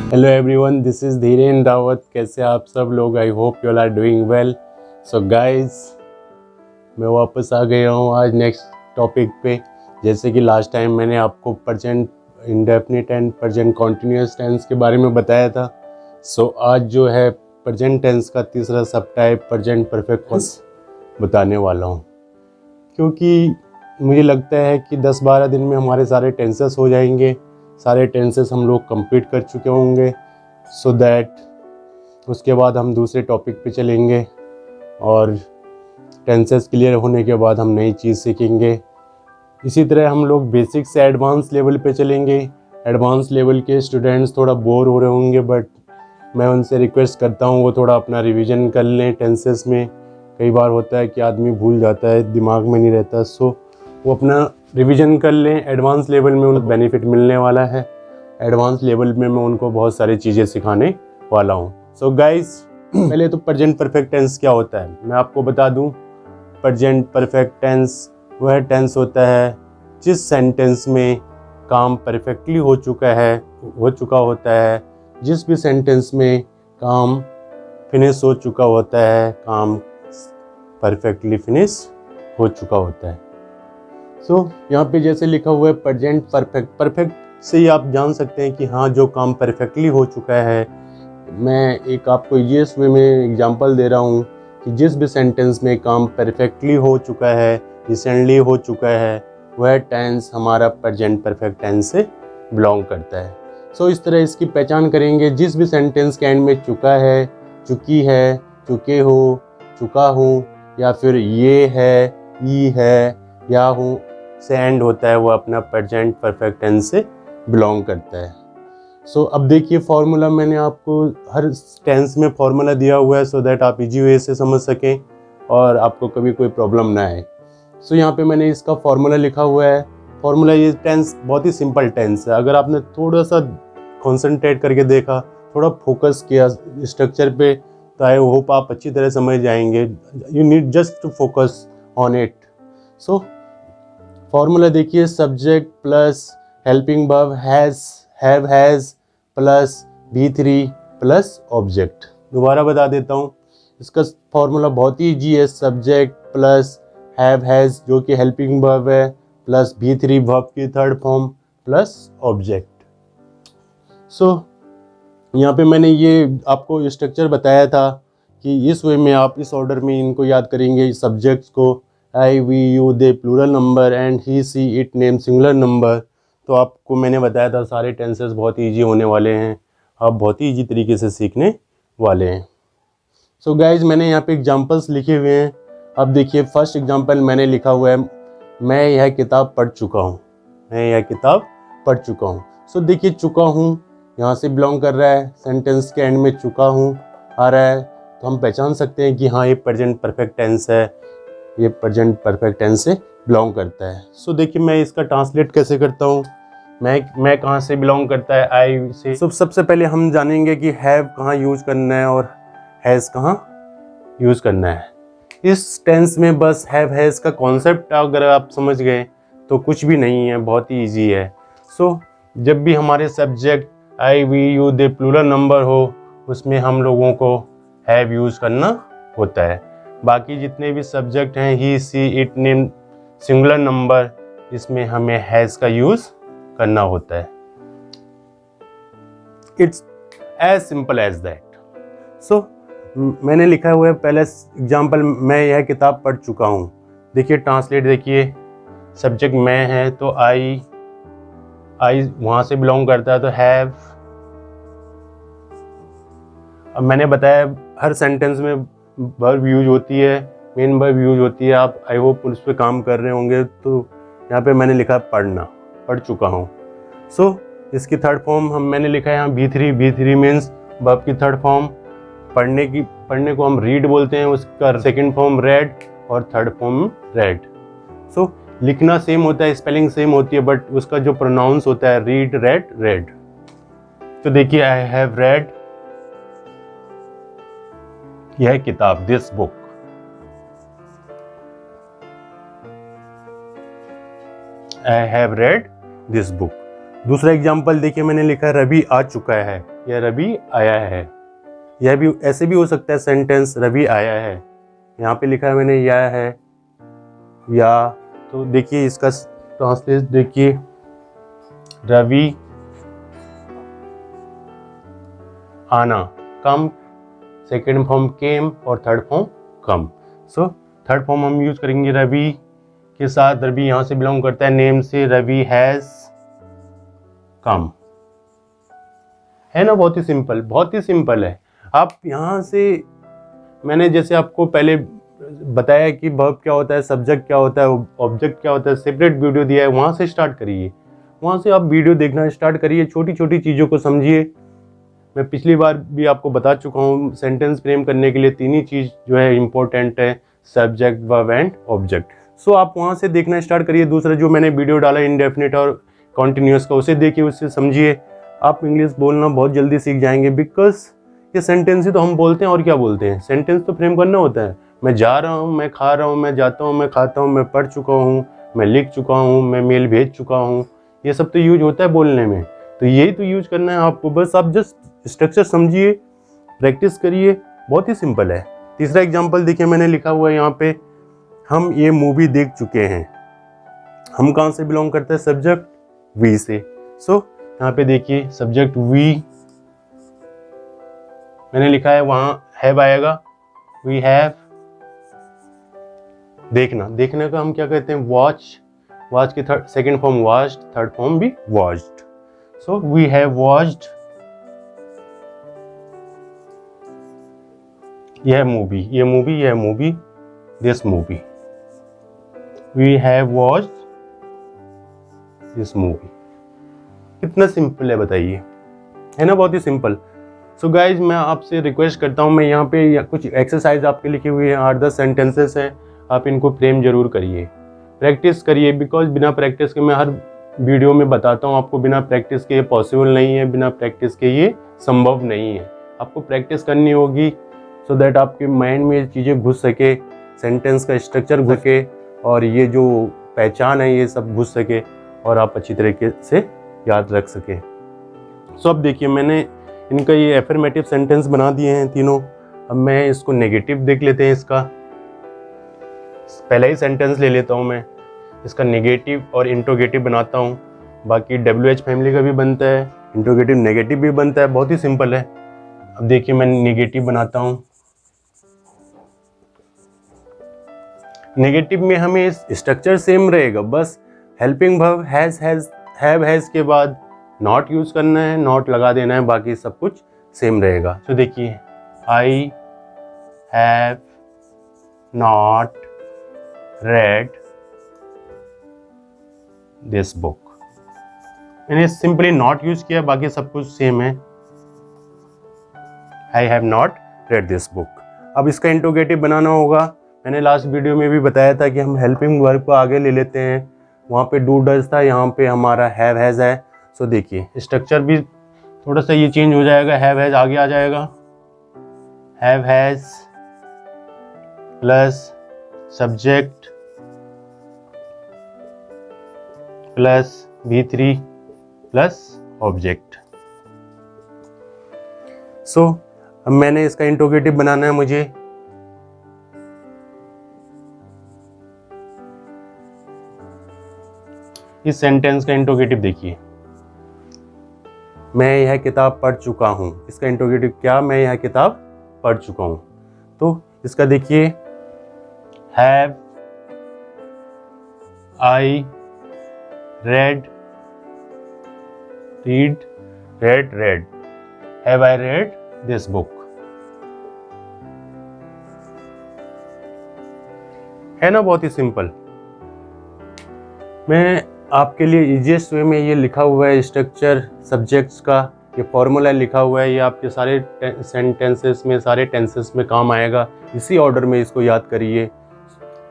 Hello everyone, this is Dhiren Rawat. कैसे आप सब लोग? I hope you all are doing well. So guys, मैं वापस आ गया हूँ आज नेक्स्ट टॉपिक पे। जैसे कि लास्ट टाइम मैंने आपको present indefinite and present continuous tense के बारे में बताया था। सो आज जो है प्रेजेंट टेंस का तीसरा सब टाइप प्रेजेंट परफेक्ट टेंस बताने वाला हूँ, क्योंकि मुझे लगता है कि 10-12 दिन में हमारे सारे टेंसेस हो जाएंगे। सारे टेंसेस हम लोग कंप्लीट कर चुके होंगे, सो दैट उसके बाद हम दूसरे टॉपिक पे चलेंगे और टेंसेस क्लियर होने के बाद हम नई चीज़ सीखेंगे। इसी तरह हम लोग बेसिक से एडवांस लेवल पे चलेंगे। एडवांस लेवल के स्टूडेंट्स थोड़ा बोर हो रहे होंगे, बट मैं उनसे रिक्वेस्ट करता हूँ वो थोड़ा अपना रिवीजन कर लें टेंसेस में। कई बार होता है कि आदमी भूल जाता है, दिमाग में नहीं रहता, सो वो अपना रिवीजन कर लें। एडवांस लेवल में उनको बेनिफिट मिलने वाला है। एडवांस लेवल में मैं उनको बहुत सारी चीज़ें सिखाने वाला हूँ। सो गाइस, पहले तो प्रेजेंट परफेक्ट टेंस क्या होता है मैं आपको बता दूँ। प्रेजेंट परफेक्ट टेंस वह टेंस होता है जिस सेंटेंस में काम परफेक्टली हो चुका होता है। जिस भी सेंटेंस में काम फिनिश हो चुका होता है, काम परफेक्टली फिनिश हो चुका होता है। सो यहाँ पे जैसे लिखा हुआ है प्रेजेंट परफेक्ट। परफेक्ट से ही आप जान सकते हैं कि हाँ, जो काम परफेक्टली हो चुका है। मैं एक आपको यस वे में एग्जांपल दे रहा हूँ कि जिस भी सेंटेंस में काम परफेक्टली हो चुका है, रिसेंटली हो चुका है, वह टेंस हमारा प्रेजेंट परफेक्ट टेंस से बिलोंग करता है। सो इस तरह इसकी पहचान करेंगे। जिस भी सेंटेंस के एंड में चुका है, चुकी है, चुके हो, चुका हूँ, या फिर ये है, ई है, या हूँ से एंड होता है, वो अपना प्रेजेंट परफेक्ट टेंस से बिलोंग करता है। सो अब देखिए फॉर्मूला मैंने आपको हर टेंस में फॉर्मूला दिया हुआ है, सो दैट आप इजी वे से समझ सकें और आपको कभी कोई प्रॉब्लम ना आए। सो यहाँ पे मैंने इसका फॉर्मूला लिखा हुआ है। फॉर्मूला, ये टेंस बहुत ही सिंपल टेंस है। अगर आपने थोड़ा सा कॉन्सेंट्रेट करके देखा, थोड़ा फोकस किया स्ट्रक्चर पे, तो आई होप आप अच्छी तरह समझ जाएंगे। You need just to focus on it. So formula देखिए, subject plus helping verb have has plus V3 plus object. दोबारा बता देता हूँ, इसका फॉर्मूला बहुत ही ईजी है। सब्जेक्ट प्लस हैव हैज़ जो कि हेल्पिंग वर्ब है, प्लस V3 वर्ब की third form plus object. So यहाँ पे मैंने ये आपको स्ट्रक्चर बताया था कि इस वे में आप इस ऑर्डर में इनको याद करेंगे। सब्जेक्ट्स को I, we, you, they plural number and he, she, it name singular number. तो आपको मैंने बताया था सारे टेंसेस बहुत ईजी होने वाले हैं, आप बहुत ही ईजी तरीके से सीखने वाले हैं। सो गाइज, मैंने यहाँ पे एग्जांपल्स लिखे हुए हैं। अब देखिए फर्स्ट एग्जांपल मैंने लिखा हुआ है, मैं यह किताब पढ़ चुका हूँ। मैं यह किताब पढ़ चुका हूँ। सो देखिए चुका हूँ यहाँ से बिलोंग कर रहा है। सेंटेंस के एंड में चुका हूँ आ रहा है, तो हम पहचान सकते हैं कि हाँ, ये प्रेजेंट परफेक्ट टेंस है, ये प्रेजेंट परफेक्ट टेंस से बिलोंग करता है। सो देखिए मैं इसका ट्रांसलेट कैसे करता हूँ। मैं कहाँ से बिलोंग करता है? आई से। सबसे पहले हम जानेंगे कि हैव कहाँ यूज़ करना है और हैज़ कहाँ यूज़ करना है। इस टेंस में बस हैव हैज़ का कॉन्सेप्ट अगर आप समझ गए तो कुछ भी नहीं है, बहुत ही ईजी है। सो जब भी हमारे subject I, we, you, they plural number हो, उसमें हम लोगों को हैव यूज़ करना होता है। बाकी जितने भी सब्जेक्ट हैं, he, she, it name singular number, इसमें हमें हैज़ का यूज़ करना होता है। It's as simple as that. So मैंने लिखा हुआ है पहले एग्जाम्पल, मैं यह किताब पढ़ चुका हूँ। देखिए ट्रांसलेट देखिए, सब्जेक्ट मैं है तो आई वहाँ से बिलोंग करता है, तो हैव। अब मैंने बताया हर सेंटेंस में वर्ब यूज होती है, मेन वर्ब यूज होती है। आप आई होप उस पर काम कर रहे होंगे। तो यहाँ पे मैंने लिखा पढ़ना, पढ़ चुका हूँ। सो इसकी थर्ड फॉर्म मैंने लिखा है यहाँ B3 मीन्स वर्ब की थर्ड फॉर्म। पढ़ने को हम रीड बोलते हैं, उसका सेकंड फॉर्म रेड और थर्ड फॉर्म रेड। सो लिखना सेम होता है, स्पेलिंग सेम होती है, बट उसका जो प्रोनाउंस होता है रीड, रेड, रेड। तो देखिए आई हैव रेड यह किताब, this book. I have read this book. दूसरा एग्जाम्पल देखिए मैंने लिखा है रवि आ चुका है, या रवि आया है। यह भी ऐसे भी हो सकता है सेंटेंस, रवि आया है। यहाँ पे लिखा है मैंने या है या, तो देखिए इसका ट्रांसलेट देखिए, रवि आना, कम, सेकेंड फॉर्म केम और थर्ड फॉर्म कम। सो थर्ड फॉर्म हम यूज करेंगे रवि के साथ। रवि यहाँ से बिलोंग करता है नेम से, रवि हैज कम, है ना। बहुत ही सिंपल, बहुत ही सिंपल है। आप यहाँ से, मैंने जैसे आपको पहले बताया कि वर्ब क्या होता है, सब्जेक्ट क्या होता है, ऑब्जेक्ट क्या होता है, सेपरेट वीडियो दिया है, वहाँ से स्टार्ट करिए। वहाँ से आप वीडियो देखना स्टार्ट करिए, छोटी छोटी चीज़ों को समझिए। मैं पिछली बार भी आपको बता चुका हूँ, सेंटेंस फ्रेम करने के लिए तीन ही चीज़ जो है इम्पोर्टेंट है, सब्जेक्ट, वर्ब एंड ऑब्जेक्ट। सो आप वहाँ से देखना स्टार्ट करिए। दूसरा जो मैंने वीडियो डाला इंडेफिनिट और कॉन्टिन्यूस का, उसे देखिए, उससे समझिए। आप इंग्लिश बोलना बहुत जल्दी सीख जाएंगे, बिकॉज ये सेंटेंस ही तो हम बोलते हैं, और क्या बोलते हैं। सेंटेंस तो फ्रेम करना होता है। मैं जा रहा हूँ, मैं खा रहा हूँ, मैं जाता हूँ, मैं खाता हूँ, मैं पढ़ चुका हूँ, मैं लिख चुका हूँ, मैं मेल भेज चुका हूँ, ये सब तो यूज होता है बोलने में। तो यही तो यूज करना है आपको। बस आप जस्ट स्ट्रक्चर समझिए, प्रैक्टिस करिए, बहुत ही सिंपल है। तीसरा एग्जाम्पल देखिए, मैंने लिखा हुआ है यहाँ पे, हम ये मूवी देख चुके हैं। हम कहाँ से बिलोंग करते हैं, सब्जेक्ट वी से। सो यहाँ पे देखिए सब्जेक्ट वी मैंने लिखा है, वहां हैव आएगा, वी हैव। देखना, देखने का हम क्या कहते हैं, वॉच। वॉच की second form watched, third form भी watched. So we have watched यह मूवी, ये मूवी, यह movie, this movie. We have watched this movie. कितना सिंपल है बताइए, है ना, बहुत ही सिंपल। सो गाइज, मैं आपसे रिक्वेस्ट करता हूँ, मैं यहाँ पे कुछ एक्सरसाइज आपके लिखी हुई है, 8-10 सेंटेंसेस हैं, आप इनको फ्रेम जरूर करिए, प्रैक्टिस करिए। बिकॉज बिना प्रैक्टिस के, मैं हर वीडियो में बताता हूँ आपको, बिना प्रैक्टिस के ये पॉसिबल नहीं है, बिना प्रैक्टिस के ये संभव नहीं है। आपको प्रैक्टिस करनी होगी, सो दैट आपके माइंड में ये चीज़ें घुस सके, सेंटेंस का स्ट्रक्चर घुस सके, और ये जो पहचान है ये सब घुस सके, और आप अच्छी तरीके से याद रख सके। सो अब देखिए, मैंने इनका ये एफर्मेटिव सेंटेंस बना दिए हैं तीनों। अब मैं इसको नेगेटिव देख लेते हैं। इसका पहला ही सेंटेंस ले लेता हूँ मैं, इसका नेगेटिव और इंट्रोगेटिव बनाता हूँ। बाकी WH फैमिली का भी बनता है, इंट्रोगेटिव नेगेटिव भी बनता है, बहुत ही सिंपल है। अब देखिए मैं नेगेटिव बनाता हूँ। नेगेटिव में हमें स्ट्रक्चर सेम रहेगा, बस helping verb has, have, has के बाद नॉट यूज करना है, नॉट लगा देना है, बाकी सब कुछ सेम रहेगा। तो देखिए, I have not read this book. मैंने सिंपली नॉट यूज किया, बाकी सब कुछ सेम है। I have not read this book. अब इसका इंट्रोगेटिव बनाना होगा। मैंने लास्ट वीडियो में भी बताया था कि हम हेल्पिंग वर्ब को आगे ले लेते हैं। वहाँ पे डू डज था, यहाँ पे हमारा हैव हैज है। सो देखिए, स्ट्रक्चर भी थोड़ा सा ये चेंज हो जाएगा, हैव हैज आगे आ जाएगा, have has plus subject plus V3 plus object. So अब मैंने इसका इंट्रोगेटिव बनाना है मुझे। इस सेंटेंस का इंट्रोगेटिव देखिए, मैं यह किताब पढ़ चुका हूं। इसका इंट्रोगेटिव क्या, मैं यह किताब पढ़ चुका हूं। तो इसका देखिए, have I read, read, red, have I read this book. है ना, बहुत ही सिंपल। मैं आपके लिए इजीएस्ट वे में ये लिखा हुआ है स्ट्रक्चर सब्जेक्ट्स का, ये फॉर्मूला लिखा हुआ है, ये आपके सारे सेंटेंसेस में, सारे टेंसेस में काम आएगा। इसी ऑर्डर में इसको याद करिए,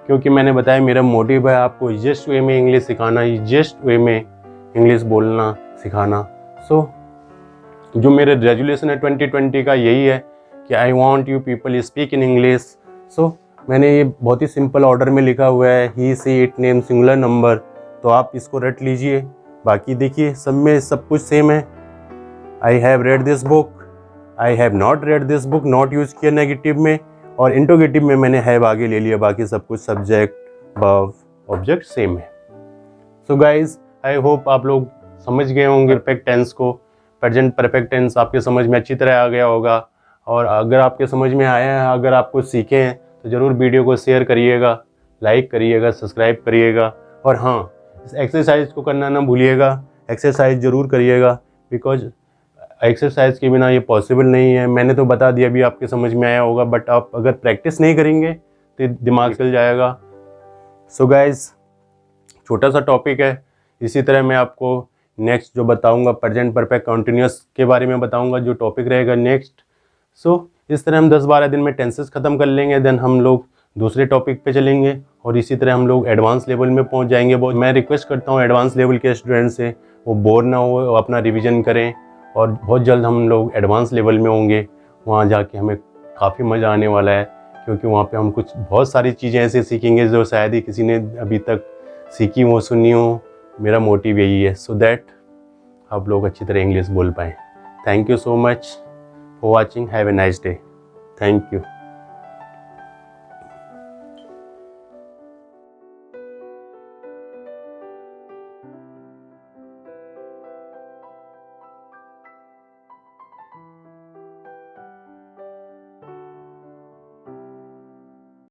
क्योंकि मैंने बताया मेरा मोटिव है आपको इजीएस्ट वे में इंग्लिश सिखाना, इजीएस्ट वे में इंग्लिश बोलना सिखाना। सो जो मेरे रेजुलेशन है 2020 का यही है कि I want you people speak in English. So मैंने ये बहुत ही सिंपल ऑर्डर में लिखा हुआ है, ही, she, it, name, singular number. तो आप इसको रट लीजिए। बाकी देखिए, सब में सब कुछ सेम है। I have read this book, I have not read this book, not use किया नेगेटिव में, और इंट्रोगेटिव में मैंने हैव आगे ले लिया, बाकी सब कुछ सब्जेक्ट वर्ब ऑब्जेक्ट सेम है। सो गाइज आई होप आप लोग समझ गए होंगे परफेक्ट टेंस को। प्रेजेंट परफेक्ट टेंस आपके समझ में अच्छी तरह आ गया होगा, और अगर आपके समझ में आया है, अगर आप कुछ सीखे हैं तो ज़रूर वीडियो को शेयर करिएगा, लाइक करिएगा, सब्सक्राइब करिएगा, और हाँ, इस एक्सरसाइज को करना ना भूलिएगा। एक्सरसाइज ज़रूर करिएगा, बिकॉज एक्सरसाइज के बिना ये पॉसिबल नहीं है। मैंने तो बता दिया, अभी आपके समझ में आया होगा, बट आप अगर प्रैक्टिस नहीं करेंगे तो दिमाग चल जाएगा। सो गाइज, छोटा सा टॉपिक है, इसी तरह मैं आपको नेक्स्ट जो बताऊंगा प्रेजेंट परफेक्ट कंटिन्यूअस के बारे में बताऊंगा, जो टॉपिक रहेगा नेक्स्ट। सो इस तरह हम 10-12 दिन में टेंसेस ख़त्म कर लेंगे, देन हम लोग दूसरे टॉपिक पे चलेंगे, और इसी तरह हम लोग एडवांस लेवल में पहुंच जाएंगे। बहुत मैं रिक्वेस्ट करता हूं एडवांस लेवल के स्टूडेंट से, वो बोर ना हो, अपना रिवीजन करें, और बहुत जल्द हम लोग एडवांस लेवल में होंगे। वहाँ जाके हमें काफ़ी मज़ा आने वाला है, क्योंकि वहाँ पे हम कुछ बहुत सारी चीज़ें ऐसे सीखेंगे जो शायद ही किसी ने अभी तक सीखी हो, सुनी हो। मेरा मोटिव यही है, सो दैट आप लोग अच्छी तरह इंग्लिश बोल पाएँ। Thank you so much for watching, have a nice day, thank you.